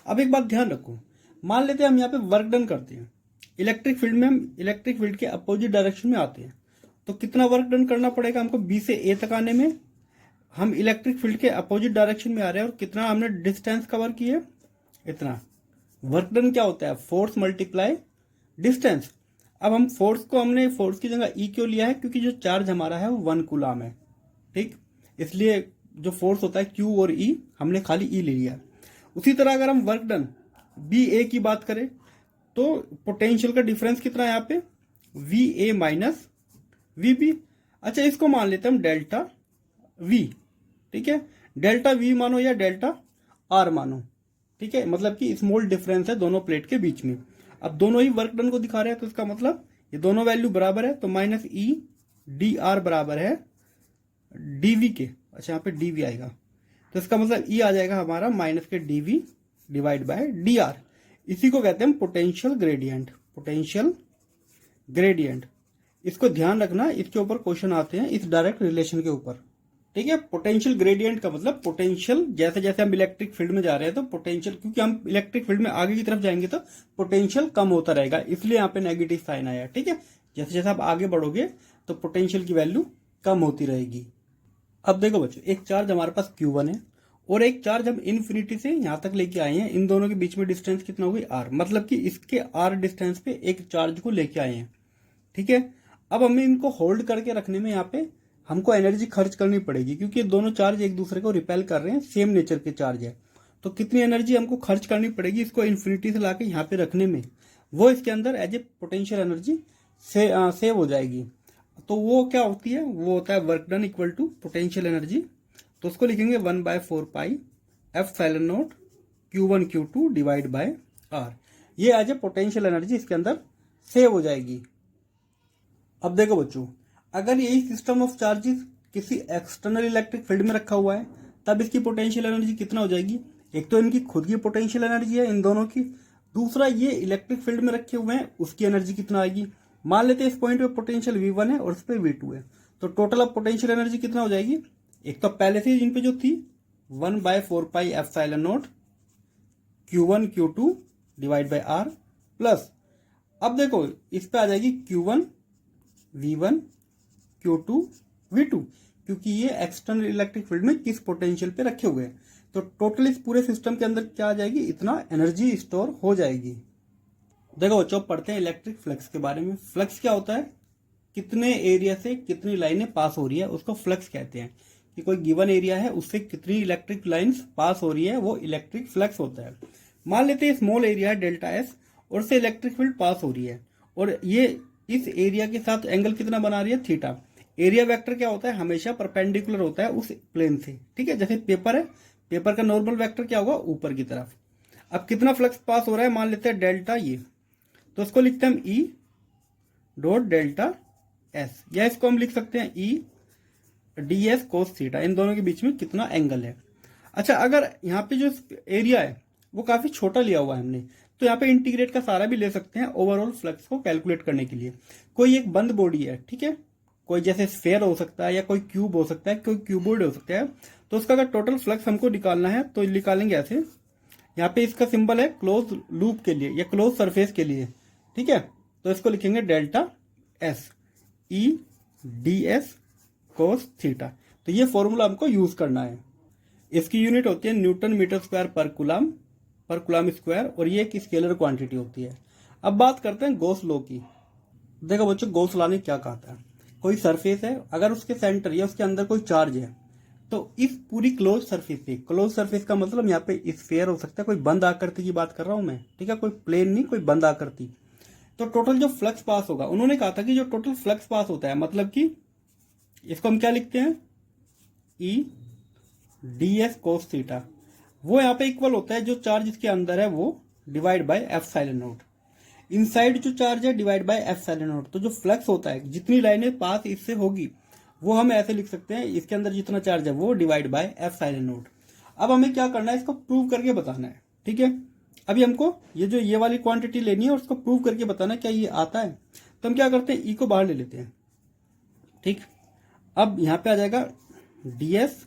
अब एक बात ध्यान रखो, मान लेते हैं हम यहाँ पे वर्क डन करते हैं, इलेक्ट्रिक फील्ड में हम इलेक्ट्रिक फील्ड के अपोजिट डायरेक्शन में आते हैं, तो कितना वर्क डन करना पड़ेगा हमको? B से A तक आने में हम इलेक्ट्रिक फील्ड के अपोजिट डायरेक्शन में आ रहे हैं, और कितना हमने डिस्टेंस कवर की है? इतना। वर्क डन क्या होता है? Force multiply distance. अब हम हमने फोर्स की जगह E क्यों लिया है? क्योंकि जो चार्ज हमारा है वो 1 कूलम है, ठीक, इसलिए जो फोर्स होता है Q और E हमने खाली E ले लिया। उसी तरह अगर हम वर्क डन BA की बात करें तो पोटेंशियल का डिफरेंस कितना है यहाँ पे? VA minus VB। अच्छा, इसको मान लेते हैं हम डेल्टा वी, ठीक है, डेल्टा वी मानो या डेल्टा आर मानो, ठीक है, मतलब कि स्मॉल डिफरेंस है दोनों प्लेट के बीच में। अब दोनों ही वर्क डन को दिखा रहे हैं तो इसका मतलब ये दोनों वैल्यू बराबर है, तो माइनस ई डी आर बराबर है डीवी के। अच्छा, यहाँ पे डीवी आएगा तो इसका मतलब ई आ जाएगा हमारा माइनस के D V divide by D R. इसी को कहते हैं पोटेंशियल ग्रेडियंट। पोटेंशियल ग्रेडियंट, इसको ध्यान रखना, इसके ऊपर क्वेश्चन आते हैं इस डायरेक्ट रिलेशन के ऊपर, ठीक है। पोटेंशियल ग्रेडियंट का मतलब पोटेंशियल, जैसे जैसे हम इलेक्ट्रिक फील्ड में जा रहे हैं तो पोटेंशियल, क्योंकि हम इलेक्ट्रिक फील्ड में आगे की तरफ जाएंगे तो पोटेंशियल कम होता रहेगा, इसलिए यहाँ पे नेगेटिव साइन आया, ठीक है। जैसे जैसे आप आगे बढ़ोगे तो पोटेंशियल की वैल्यू कम होती रहेगी। अब देखो बच्चों, एक चार्ज हमारे पास Q1 है और एक चार्ज हम इन्फिनिटी से यहां तक लेके आए हैं। इन दोनों के बीच में डिस्टेंस कितना होगी R, मतलब कि इसके R डिस्टेंस पे एक चार्ज को लेके आए हैं, ठीक है। अब हमें इनको होल्ड करके रखने में यहाँ पे हमको एनर्जी खर्च करनी पड़ेगी, क्योंकि दोनों चार्ज एक दूसरे को रिपेल कर रहे हैं, सेम नेचर के चार्ज है। तो कितनी एनर्जी हमको खर्च करनी पड़ेगी इसको इन्फिनिटी से लाके यहाँ पे रखने में, वो इसके अंदर as a potential energy save हो जाएगी। तो वो क्या होती है, वो होता है work done equal to potential energy. तो उसको लिखेंगे 1/4 pi epsilon naught Q1 Q2 divide by R। ये एज ए पोटेंशियल एनर्जी इसके अंदर सेव हो जाएगी। अब देखो बच्चों, अगर यही सिस्टम ऑफ चार्जेस किसी एक्सटर्नल इलेक्ट्रिक फील्ड में रखा हुआ है तब इसकी पोटेंशियल एनर्जी कितना हो जाएगी। एक तो इनकी खुद की पोटेंशियल एनर्जी है इन दोनों की, दूसरा ये इलेक्ट्रिक फील्ड में रखे हुए हैं उसकी एनर्जी कितना आएगी। मान लेते हैं इस पॉइंट पे पोटेंशियल V1 है और इस पे V2 है, तो टोटल अब पोटेंशियल एनर्जी कितना हो जाएगी। एक तो पहले से इन पे जो थी 1/4 pi epsilon naught Q1 Q2 divide by R plus, अब देखो इस पे आ जाएगी Q1 V1 Q2 V2, क्योंकि ये एक्सटर्नल इलेक्ट्रिक फील्ड में किस पोटेंशियल पे रखे हुए हैं। तो टोटल इस पूरे सिस्टम के अंदर क्या आ जाएगी, इतना एनर्जी स्टोर हो जाएगी। देखो बच्चों, पढ़ते हैं इलेक्ट्रिक फ्लक्स के बारे में। फ्लक्स क्या होता है, कितने एरिया से कितनी लाइनें पास हो रही है उसको फ्लक्स कहते हैं। कि कोई गिवन एरिया है उससे कितनी इलेक्ट्रिक लाइंस पास हो रही है वो इलेक्ट्रिक फ्लक्स होता है। मान लेते हैं स्मॉल एरिया है डेल्टा एस और से इलेक्ट्रिक फील्ड पास हो रही है और ये इस एरिया के साथ एंगल कितना बना रही है, थीटा। एरिया वेक्टर क्या होता है, हमेशा परपेंडिकुलर होता है उस प्लेन से, ठीक है। जैसे पेपर है, पेपर का नॉर्मल वेक्टर क्या होगा, ऊपर की तरफ। अब कितना फ्लक्स पास हो रहा है, मान लेते हैं डेल्टा ये, तो इसको लिखते हैं हम ई डॉट डेल्टा एस, या इसको हम लिख सकते हैं E d s cos theta. इन दोनों के बीच में कितना एंगल है। अच्छा, अगर यहाँ पे जो एरिया है वो काफी छोटा लिया हुआ है हमने, तो यहाँ पे इंटीग्रेट का सारा भी ले सकते हैं ओवरऑल फ्लक्स को कैलकुलेट करने के लिए। कोई एक बंद बॉडी है, ठीक है, कोई जैसे स्फेयर हो सकता है या कोई क्यूब हो सकता है, कोई क्यूबॉइड हो सकता है, तो उसका अगर टोटल फ्लक्स हमको निकालना है तो निकालेंगे ऐसे। यहाँ पे इसका सिंबल है क्लोज लूप के लिए या क्लोज सरफेस के लिए, ठीक है। तो इसको लिखेंगे delta S E d s cos theta. तो ये फॉर्मूला हमको यूज करना है। इसकी यूनिट होती है न्यूटन मीटर स्क्वायर पर कुलाम स्क्वायर, और ये एक स्केलर क्वांटिटी होती है। अब बात करते हैं गॉस लॉ की। देखो बच्चों, गॉस लॉ ने क्या कहा था, कोई सरफेस है, अगर उसके सेंटर या उसके अंदर कोई चार्ज है तो इस पूरी क्लोज सरफेस पे, क्लोज सरफेस का मतलब यहाँ पे स्फीयर हो सकता है, कोई बंद आकृति की बात कर रहा हूं मैं, ठीक है, कोई प्लेन नहीं, कोई बंद आकृति। तो टोटल जो फ्लक्स पास होगा, उन्होंने कहा था कि जो टोटल फ्लक्स पास होता है, मतलब कि इसको हम क्या लिखते हैं, E d s cos theta, वो यहाँ पे इक्वल होता है जो चार्ज इसके अंदर है वो divide by epsilon not. Inside जो चार्ज है डिवाइड बाय एप्सिलॉन नॉट। तो जो फ्लक्स होता है, जितनी लाइनें पास इससे होगी वो हम ऐसे लिख सकते हैं, इसके अंदर जितना चार्ज है वो डिवाइड बाय एप्सिलॉन नॉट। अब हमें क्या करना है, इसको प्रूव करके बताना है, ठीक है। अभी हमको ये वाली क्वांटिटी लेनी है और उसको प्रूव करके बताना है क्या ये आता है। तो हम क्या करते हैं, ई को बाहर ले लेते हैं, ठीक। अब यहां पे आ जाएगा डीएस।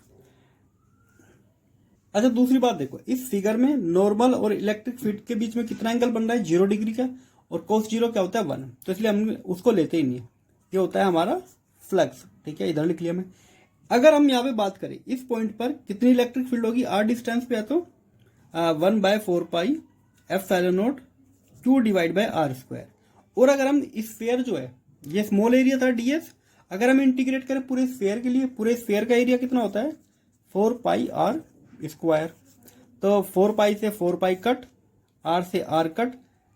अच्छा, दूसरी बात देखो, इस फिगर में नॉर्मल और इलेक्ट्रिक फील्ड के बीच में कितना एंगल बन रहा है, 0 डिग्री का, और कोस 0 क्या होता है 1, तो इसलिए हम उसको लेते ही नहीं। ये होता है हमारा फ्लक्स, ठीक है, इधर लिख लिया मैं। अगर हम यहाँ पे बात करें इस पॉइंट पर कितनी इलेक्ट्रिक फील्ड होगी, r डिस्टेंस पे है तो 1/4 pi epsilon not Q divide by R square. और अगर हम स्फीयर जो है, ये स्मॉल एरिया था ds, अगर हम इंटीग्रेट करें पूरे स्फीयर के लिए, पूरे स्फीयर का एरिया कितना होता है 4 पाई R स्क्वायर। तो 4 पाई से 4 पाई कट, R से R कट,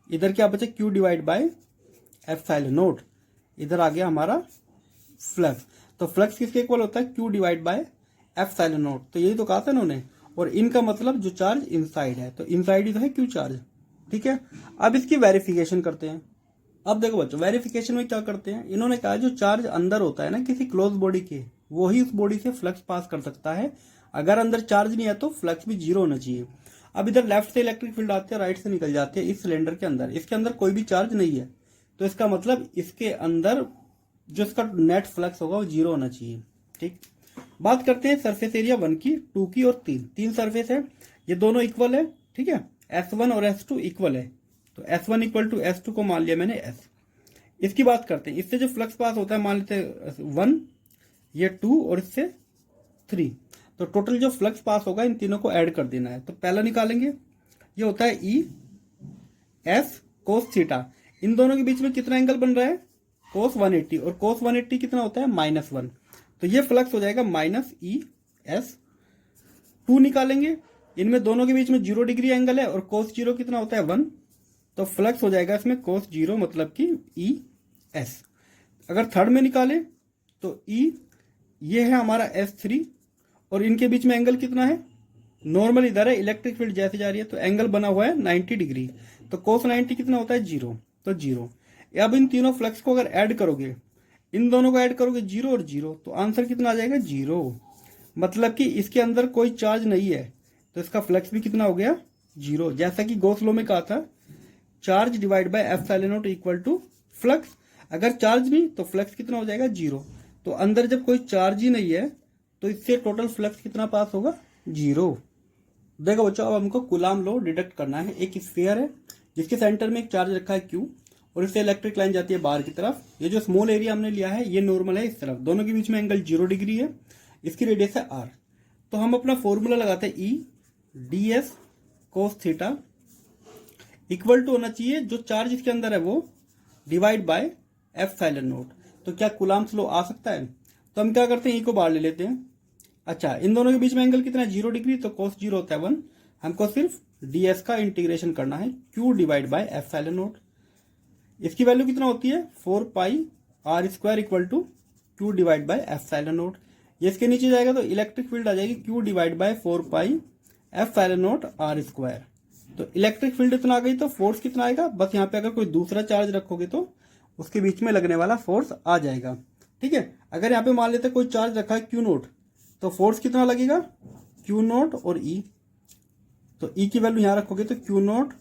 इधर क्या बचे Q divide by epsilon not. इधर आ गया हमारा फ्लक्स। तो फ्लक्स किसके इक्वल होता है, Q divide by epsilon not, तो यही तो कहा था इन्होंने। और इनका मतलब जो चार्ज इनसाइड है, तो इनसाइड ही तो है क्यू चार्ज, ठीक है। अब इसकी वेरिफिकेशन करते हैं। अब देखो बच्चों, वेरिफिकेशन में क्या करते हैं, इन्होंने कहा जो चार्ज अंदर होता है ना किसी क्लोज बॉडी के, वो ही उस बॉडी से फ्लक्स पास कर सकता है। अगर अंदर चार्ज नहीं है तो फ्लक्स भी जीरो होना चाहिए। अब इधर लेफ्ट से इलेक्ट्रिक फील्ड आते हैं, राइट से निकल जाते हैं इस सिलेंडर के अंदर, इसके अंदर कोई भी चार्ज नहीं है, तो इसका मतलब इसके अंदर जो इसका नेट फ्लक्स होगा वो जीरो होना चाहिए, ठीक। बात करते हैं सरफेस एरिया 1 की, 2 की और 3 सरफेस है, ये दोनों इक्वल है, ठीक है। S1 और S2 इक्वल है, तो S1 इक्वल टू S2 को मान लिया मैंने S। इसकी बात करते हैं, इससे जो फ्लक्स पास होता है मान लेते हैं 1, ये 2 और इससे 3, तो टोटल जो फ्लक्स पास होगा इन तीनों को ऐड कर देना है। तो पहला निकालेंगे, ये होता है E S कोस थीटा, इन दोनों के बीच में कितना एंगल बन रहा है, कोस 180, और कोस 180 कितना होता है -1, तो ये फ्लक्स हो जाएगा -ES। 2 निकालेंगे, इनमें दोनों के बीच में 0 डिग्री एंगल है और कोस 0 कितना होता है 1, तो फ्लक्स हो जाएगा इसमें कोस 0 मतलब कि ES। अगर थर्ड में निकाले तो E, ये है हमारा S3, और इनके बीच में एंगल कितना है, नॉर्मल इधर है, इलेक्ट्रिक फील्ड जैसे जा रही है तो एंगल बना हुआ है 90 डिग्री, तो कोस 90 कितना होता है 0, तो 0। अब इन तीनों फ्लक्स को अगर ऐड करोगे, इन दोनों को ऐड करोगे 0 और 0, तो आंसर कितना आ जाएगा 0, मतलब कि इसके अंदर कोई चार्ज नहीं है, तो इसका फ्लक्स भी कितना हो गया 0। जैसा कि गॉस लॉ में कहा था, charge divide by epsilon naught equal to flux, अगर चार्ज नहीं तो फ्लक्स कितना हो जाएगा 0, तो अंदर जब कोई चार्ज ही नहीं है तो इससे टोटल फ्लक्स कितना पास होगा 0। देखो बच्चों, अब हमको कूलाम लॉ डिडक्ट करना है। एक स्फीयर है जिसके सेंटर में एक चार्ज रखा है Q, और इससे इलेक्ट्रिक लाइन जाती है बाहर की तरफ। ये जो स्मॉल एरिया हमने लिया है ये नॉर्मल है इस तरफ, दोनों के बीच में एंगल 0 डिग्री है, इसकी रेडियस है R। तो हम अपना फॉर्मूला लगाते हैं, E ds cos theta equal to होना चाहिए जो चार्ज इसके अंदर है वो डिवाइड बाय एप्सिलॉन नॉट। तो क्या कूलाम्स लॉ आ सकता है, तो हम क्या करते हैं, E को बाहर ले लेते हैं। अच्छा, इन दोनों के बीच में एंगल कितना है 0 डिग्री, तो कोस 0 होता है 1, हमको सिर्फ ds का इंटीग्रेशन करना है, Q divide by epsilon naught. इसकी वैल्यू कितना होती है 4 pi R square equal to Q divide by epsilon naught. ये इसके नीचे जाएगा तो इलेक्ट्रिक फील्ड आ जाएगी Q divide bye 4 pi epsilon not R square. तो इलेक्ट्रिक फील्ड इतना आ गई, तो फोर्स कितना आएगा, बस यहाँ पे अगर कोई दूसरा चार्ज रखोगे तो उसके बीच में लगने वाला फोर्स आ जाएगा, ठीक है। अगर यहाँ पे मान लेते कोई चार्ज रखा है Q0, तो फोर्स कितना लगेगा Q0 और E, तो E की वैल्यू यहाँ रखोगे तो Q0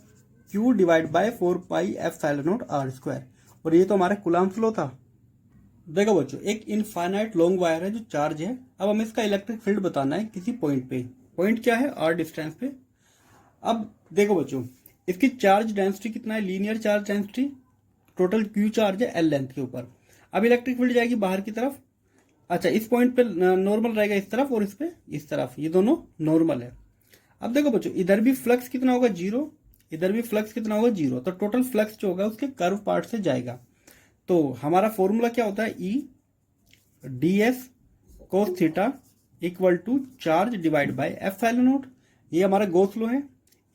Q divide bye 4 pi epsilon not R square, और ये तो हमारा कूलाम्स लॉ था। देखो बच्चों, एक इनफाइनाइट लॉन्ग वायर है जो चार्ज है, अब हमें इसका इलेक्ट्रिक फील्ड बताना है किसी पॉइंट पे। पॉइंट क्या है, R डिस्टेंस पे। अब देखो बच्चों, इसकी चार्ज डेंसिटी कितना है, linear charge density, total Q charge है L लेंथ के ऊपर। अब इलेक्ट्रिक फील्ड जाएगी बाहर की तरफ। अच्छा, इस पॉइंट पे नॉर्मल रहेगा इस तरफ, और इस पे इस तरफ, ये दोनों नॉर्मल है। अब देखो बच्चों, इधर भी फ्लक्स कितना होगा 0, इधर भी फ्लक्स कितना होगा 0, तो टोटल फ्लक्स जो होगा उसके कर्व पार्ट से जाएगा। तो हमारा फॉर्मूला क्या होता है, E ds cos theta equal to charge divide by epsilon naught. ये हमारा गॉस लॉ है।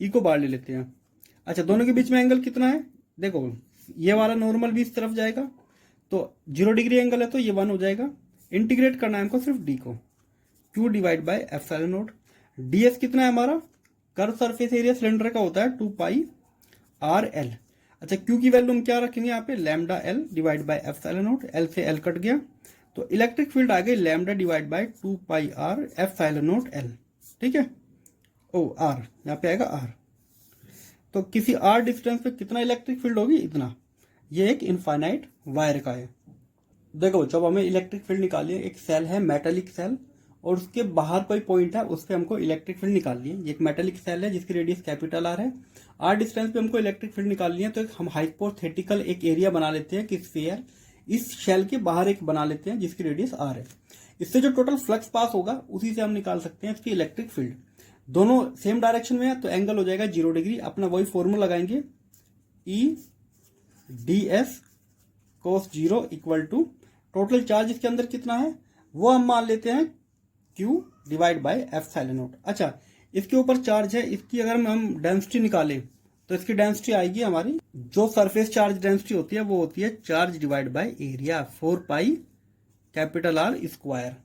E को बाहर ले लेते हैं। अच्छा, दोनों के बीच में एंगल कितना है, देखो ये वाला नॉर्मल भी इस तरफ जाएगा, तो 0 डिग्री एंगल है तो ये 1 हो जाएगा। इंटीग्रेट करना है हमको सिर्फ D को, Q divide by epsilon naught. ds कितना है हमारा, कर्व सरफेस एरिया सिलेंडर का होता है 2 पाई RL। अच्छा, Q की वैल्यू हम क्या रखेंगे यहाँ पे, lambda L divide by epsilon not, L से L कट गया, तो इलेक्ट्रिक फील्ड आ गई lambda divide by 2 pi R epsilon not L, ठीक है। ओ R यहाँ पे आएगा R, तो किसी R डिस्टेंस पे कितना इलेक्ट्रिक फील्ड होगी, इतना। ये एक इनफाइनाइट वायर का है। देखो जब हमें इलेक्ट्रिक फील्ड निकालिए, एक सेल है मेटेलिक सेल, और उसके बाहर कोई पॉइंट है उस पर हमको इलेक्ट्रिक फील्ड निकालनी है। ये एक मेटेलिक सेल है जिसकी रेडियस कैपिटल R है, R डिस्टेंस पे हमको इलेक्ट्रिक फील्ड निकालनी है। तो हम हाइपोथेटिकल एक एरिया बना लेते हैं कि स्फीयर, इस शेल के बाहर एक बना लेते हैं जिसकी रेडियस R है। इससे जो टोटल फ्लक्स पास होगा उसी से हम निकाल सकते हैं इसकी इलेक्ट्रिक फील्ड। दोनों सेम डायरेक्शन में है तो एंगल हो जाएगा 0 डिग्री। अपना वही फॉर्मूला लगाएंगे, E ds कोस 0 इक्वल टू टोटल चार्ज इसके अंदर कितना है वो हम मान लेते हैं Q divide by epsilon not. अच्छा, इसके ऊपर चार्ज है, इसकी अगर हम डेंसिटी निकालें तो इसकी डेंसिटी आएगी हमारी, जो सरफेस चार्ज डेंसिटी होती है वो होती है charge divide by area 4 pi capital R square,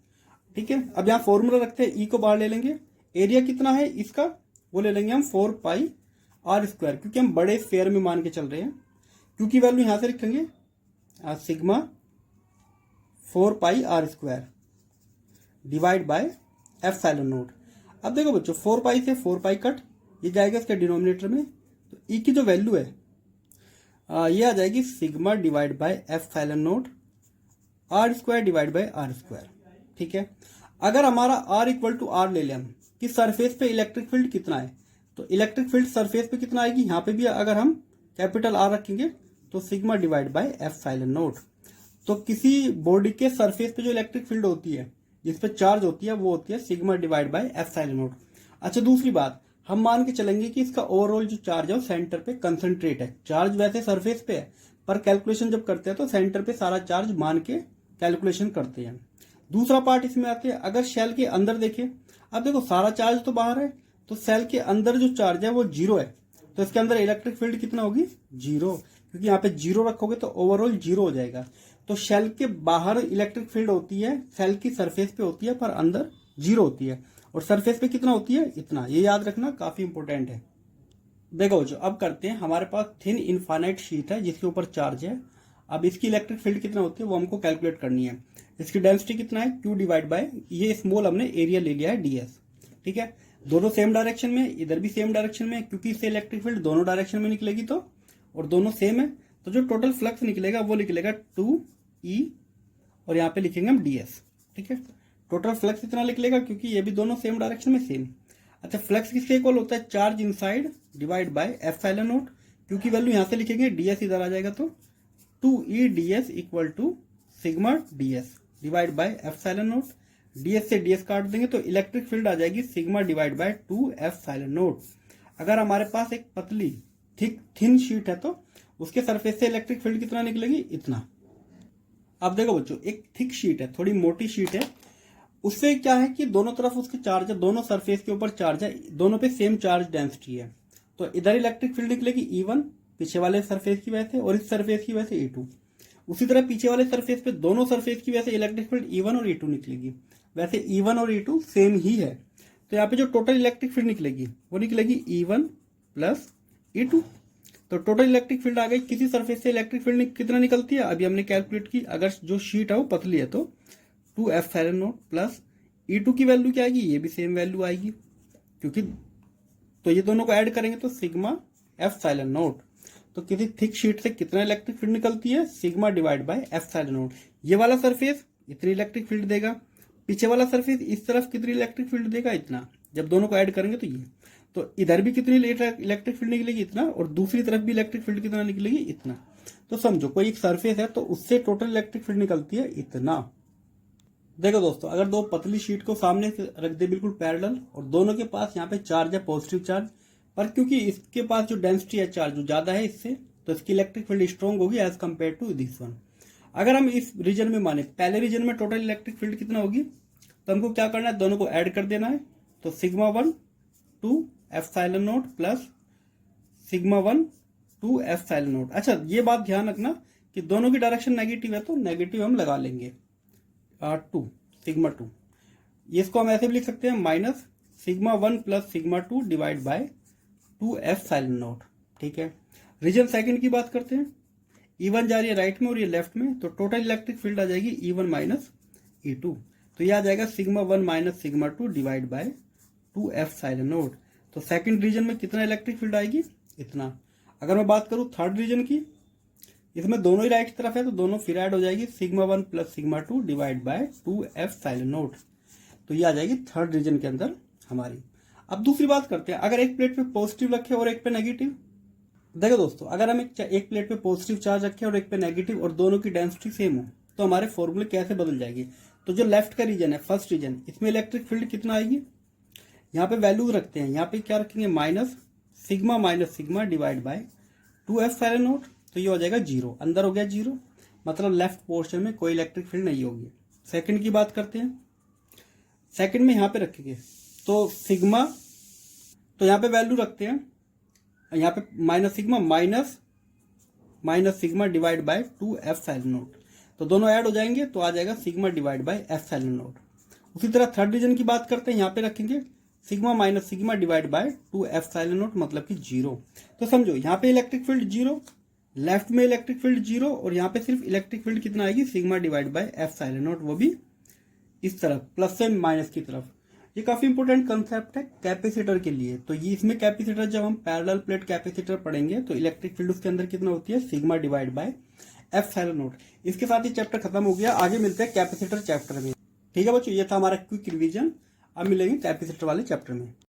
ठीक है। अब यहाँ फॉर्मूला रखते हैं, ई को बाहर ले लेंगे, एरिया कितना है इसका वो ले लेंगे हम 4 पाई आर स्क्वायर, क्योंकि हम बड़े स्फीयर में मान के चल रहे हैं, क्योंकि वैल्यू यहां से लिखेंगे sigma 4 pi R square divide by epsilon naught. अब देखो बच्चों 4 पाई से 4 पाई कट, ये जाएगा इसके डिनोमिनेटर में, तो ई की जो वैल्यू है ये आ जाएगी sigma divide by epsilon naught R square divide by are square. ठीक है। अगर हमारा आर इक्वल टू आर ले लें हम कि सरफेस पे इलेक्ट्रिक फील्ड कितना है, तो इलेक्ट्रिक फील्ड सरफेस पे कितना आएगी, यहां पे भी अगर हम कैपिटल आर रखेंगे तो sigma divide by epsilon not. तो किसी बॉडी के सरफेस पे जो इलेक्ट्रिक फील्ड होती है, जिस पे चार्ज होती है, वो होती है sigma divide by epsilon not. अच्छा दूसरी बात, हम मान के चलेंगे कि इसका ओवरऑल जो चार्ज है वो सेंटर पे कंसंट्रेट है। चार्ज वैसे सरफेस पे है, पर कैलकुलेशन जब करते हैं तो सेंटर पे सारा चार्ज मान के कैलकुलेशन करते हैं। दूसरा पार्ट इसमें आते हैं, अगर शेल के अंदर देखें, अब देखो सारा चार्ज तो बाहर है, तो सेल के अंदर जो चार्ज है वो 0 है, तो इसके अंदर इलेक्ट्रिक फील्ड कितना होगी 0, क्योंकि यहाँ पे 0 रखोगे तो ओवरऑल 0 हो जाएगा। तो शेल के बाहर इलेक्ट्रिक फील्ड होती है, सेल की सरफेस पे होती है, पर अंदर 0 होती है, और सरफेस पे कितना होती है इतना, ये याद रखना काफी इंपॉर्टेंट है। देखो जो अब करते हैं, हमारे पास थिन इनफाइनाइट शीट है जिसके ऊपर चार्ज है। अब इसकी इलेक्ट्रिक फील्ड कितना होती है वो हमको कैलकुलेट करनी है। इसकी डेंसिटी कितना है Q डिवाइड बाय, ये स्मॉल हमने एरिया ले लिया है ds। ठीक है, दोनों सेम डायरेक्शन में, इधर भी सेम डायरेक्शन में, क्योंकि इससे इलेक्ट्रिक फील्ड दोनों डायरेक्शन में निकलेगी, तो और दोनों सेम है, तो जो टोटल फ्लक्स निकलेगा वो निकलेगा 2E, और यहाँ पे लिखेंगे हम ds। ठीक है, टोटल फ्लक्स इतना निकलेगा क्योंकि ये भी दोनों सेम डायरेक्शन में सेम। अच्छा फ्लक्स किसके इक्वल होता है, charge inside divide by epsilon not, क्योंकि वैल्यू यहां से लिखेंगे ds इधर आ जाएगा, तो 2E ds equal to sigma ds divide by epsilon naught. ds से ds काट देंगे तो इलेक्ट्रिक फील्ड आ जाएगी sigma divide bye 2 epsilon not. अगर हमारे पास एक पतली थिन शीट है तो उसके सरफेस से इलेक्ट्रिक फील्ड कितना निकलेगी इतना। अब देखो बच्चों, एक थिक शीट है, थोड़ी मोटी शीट है, उससे क्या है कि दोनों तरफ उसके चार्ज है, दोनों सरफेस के ऊपर चार्ज है, दोनों पे सेम चार्ज डेंसिटी है, तो इधर इलेक्ट्रिक फील्ड निकलेगी E1 पीछे वाले सरफेस की वजह से, और इस सरफेस की वजह से E2। उसी तरह पीछे वाले सरफेस पे दोनों सरफेस की वजह से इलेक्ट्रिक फील्ड E1 और E2 निकलेगी। वैसे E1 और E2 सेम ही है, तो यहाँ पे जो टोटल इलेक्ट्रिक फील्ड निकलेगी वो निकलेगी E1 प्लस E2। तो टोटल इलेक्ट्रिक फील्ड आ गई। किसी सरफेस से इलेक्ट्रिक फील्ड कितना निकलती है अभी हमने कैलकुलेट की, अगर जो शीट है वो पतली है तो 2 एप्सिलॉन नॉट प्लस E2 की वैल्यू क्या आएगी, ये भी सेम वैल्यू आएगी, क्योंकि तो ये दोनों को ऐड करेंगे तो सिग्मा एप्सिलॉन नॉट। तो किसी थिक शीट से कितना इलेक्ट्रिक फील्ड निकलती है, sigma divide by epsilon naught. ये वाला सरफेस इतनी इलेक्ट्रिक फील्ड देगा, पीछे वाला सरफेस इस तरफ कितनी इलेक्ट्रिक फील्ड देगा इतना, जब दोनों को ऐड करेंगे तो ये, तो इधर भी कितनी इलेक्ट्रिक फील्ड निकलेगी इतना, और दूसरी तरफ भी इलेक्ट्रिक फील्ड कितना निकलेगी इतना। तो समझो कोई एक सरफेस है तो उससे टोटल इलेक्ट्रिक फील्ड निकलती है इतना। देखो दोस्तों, अगर दो पतली शीट को सामने से रख दे बिल्कुल पैरेलल, और दोनों के पास यहाँ पे चार्ज है पॉजिटिव चार्ज, पर क्योंकि इसके पास जो डेंसिटी है चार्ज जो ज्यादा है इससे, तो इसकी इलेक्ट्रिक फील्ड स्ट्रॉन्ग होगी as compare to this one. अगर हम इस रीजन में माने, पहले रीजन में टोटल इलेक्ट्रिक फील्ड कितना होगी, तो हमको क्या करना है, दोनों को ऐड कर देना है, तो sigma 1 2 epsilon not plus sigma 1 2 epsilon not. अच्छा ये बात ध्यान रखना कि दोनों की डायरेक्शन नेगेटिव है, तो नेगेटिव हम लगा लेंगे 2 सिग्मा 2। इसको हम ऐसे भी लिख सकते हैं minus sigma 1 plus sigma 2 divide by 2 epsilon not. ठीक है, रीजन सेकंड की बात करते हैं, E1 जा रही है राइट में और ये लेफ्ट में, तो टोटल इलेक्ट्रिक फील्ड आ जाएगी E1 माइनस E2, तो ये आ जाएगा sigma 1 minus sigma 2 divide by 2 epsilon not. तो सेकंड रीजन में कितना इलेक्ट्रिक फील्ड आएगी इतना। अगर मैं बात करूं थर्ड रीजन की, इसमें दोनों ही राइट तरफ है तो दोनों फिर ऐड हो जाएगी, sigma 1 plus sigma 2 divide by 2 epsilon not. तो ये आ जाएगी थर्ड रीजन के अंदर हमारी। अब दूसरी बात करते हैं, अगर एक प्लेट पे पॉजिटिव रखे और एक पे नेगेटिव। देखो दोस्तों, अगर हम एक प्लेट पे पॉजिटिव चार्ज रखें और एक पे नेगेटिव, और दोनों की डेंसिटी सेम हो, तो हमारे फॉर्मूले कैसे बदल जाएगी। तो जो लेफ्ट का रीजन है फर्स्ट रीजन, इसमें इलेक्ट्रिक फील्ड कितना आएगी, यहाँ पे वैल्यू रखते हैं, यहाँ पे क्या रखेंगे minus sigma divide bye 2 epsilon not, तो ये हो जाएगा 0, अंदर हो गया 0, मतलब लेफ्ट पोर्शन में कोई इलेक्ट्रिक फील्ड नहीं होगी। सेकंड की बात करते हैं, सेकंड में यहाँ पे रखेंगे तो सिग्मा, तो यहाँ पे वैल्यू रखते हैं, यहाँ पे minus sigma divide bye 2 epsilon not, तो दोनों ऐड हो जाएंगे तो आ जाएगा sigma divide by epsilon not. उसी तरह थर्ड रीजन की बात करते हैं, यहाँ पे रखेंगे sigma minus sigma divide bye 2 epsilon not मतलब कि 0। तो समझो यहाँ पे इलेक्ट्रिक फील्ड 0, लेफ्ट में इलेक्ट्रिक फील्ड 0 और यहाँ पे सिर्फ इलेक्ट्रिक फील्ड कितना आएगी sigma divide by epsilon not, वो भी इस तरफ प्लस से माइनस की तरफ। ये काफी इंपॉर्टेंट कंसेप्ट है कैपेसिटर के लिए। तो ये इसमें कैपेसिटर जब हम पैरेलल प्लेट कैपेसिटर पढ़ेंगे तो इलेक्ट्रिक फील्ड उसके अंदर कितना होती है sigma divide by epsilon not. इसके साथ ही चैप्टर खत्म हो गया, आगे मिलते हैं कैपेसिटर चैप्टर में। ठीक है बच्चों, ये था हमारा क्विक रिवीजन। अब मिलेंगे कैपेसिटर वाले चैप्टर में।